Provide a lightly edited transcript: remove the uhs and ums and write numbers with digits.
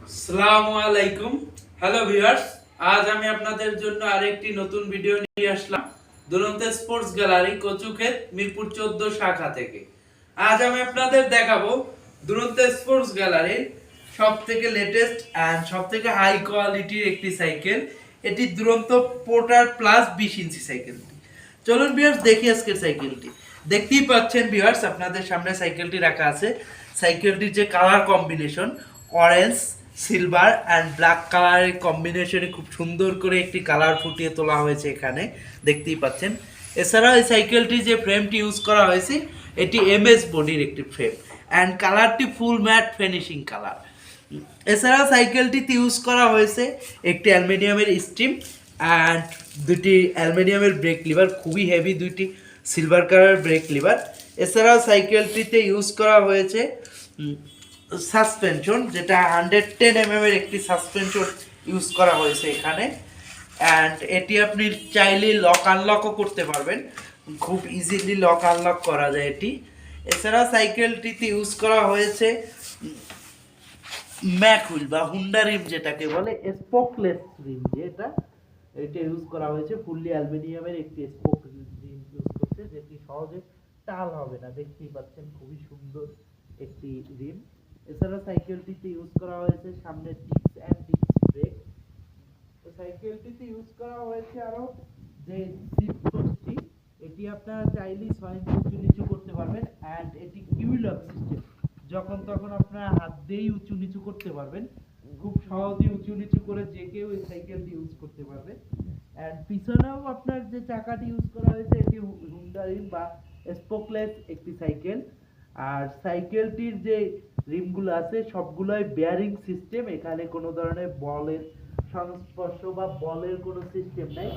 আসসালামু আলাইকুম। Hello viewers, আজ আমি আপনাদের জন্য আরেকটি নতুন ভিডিও নিয়ে আসলাম দুরন্ত স্পোর্টস গ্যালারি কচুক্ষেত মিরপুর 14 শাখা থেকে। আজ আমি আপনাদের দেখাবো দুরন্ত স্পোর্টস গ্যালারির সবথেকে লেটেস্ট এন্ড সবথেকে হাই কোয়ালিটির একটি সাইকেল। এটি দুরন্ত পোর্টার প্লাস 20 ইঞ্চি সাইকেলটি। চলুন ভিউয়ার্স দেখি আজকের সাইকেলটি। দেখতেই পাচ্ছেন ভিউয়ার্স, আপনাদের সামনে সাইকেলটি রাখা আছে। সাইকেলটির যে colour combination orange, silver and black কালারের কম্বিনেশনে খুব সুন্দর করে একটি কালার ফুটিয়ে তোলা হয়েছে এখানে দেখতেই পাচ্ছেন। এছাড়াও এই সাইকেলটি যে ফ্রেমটি ইউজ করা হয়েছে এটি এমএস বডির একটি ফ্রেম অ্যান্ড কালারটি ফুল ম্যাট ফিনিশিং কালার। এছাড়া সাইকেলটিতে ইউজ করা হয়েছে একটি অ্যালুমিনিয়ামের স্টিম অ্যান্ড দুটি অ্যালুমিনিয়ামের ব্রেক লিভার, খুবই হেভি দুইটি সিলভার কালার ব্রেক লিভার। এছাড়াও সাইকেলটিতে ইউজ করা হয়েছে সাসপেনশন, যেটা 110 এর একটি সাসপেনশন ইউজ করা হয়েছে এখানে। অ্যান্ড এটি আপনি চাইলে লক আনলকও করতে পারবেন, খুব ইজিলি লক আনলক করা যায় এটি। এছাড়া সাইকেলটিতে ইউজ করা হয়েছে ম্যাকহুইল বা হুন্ডা রিম, যেটাকে বলে স্পোকলেস রিম, যেটা এটা ইউজ করা হয়েছে ফুললি অ্যালুমিনিয়ামের একটি স্পোক রিম ইউজ করছে, যেটি সহজে টাল হবে না। দেখতেই পাচ্ছেন খুবই সুন্দর একটি রিম। এছাড়া সাইকেলটিতে ইউজ করা হয়েছে সামনে ডিস্ক অ্যান্ড ডিস্ক ব্রেক। তো সাইকেলটিতে ইউজ করা হয়েছে আরো যে সিট পোস্টটি, এটি আপনারা চাইলেই 6 ইঞ্চি উঁচু নিচু করতে পারবেন অ্যান্ড এটি কিউলক সিস্টেম, যখন তখন আপনারা হাত দিয়েই উঁচু নিচু করতে পারবেন। খুব সহজে উঁচু নিচু করে যে কেউ এই সাইকেলটি ইউজ করতে পারবে। অ্যান্ড পিছনেও আপনার যে চাকাটি ইউজ করা হয়েছে এটি হুন্ডা রিম বা স্পোকলেস একটি সাইকেল। আর সাইকেলটির যে রিমগুলো আছে সবগুলোই বেয়ারিং সিস্টেম, এখানে কোনো ধরনের বলের সংস্পর্শ বা বলের কোনো সিস্টেম নাই।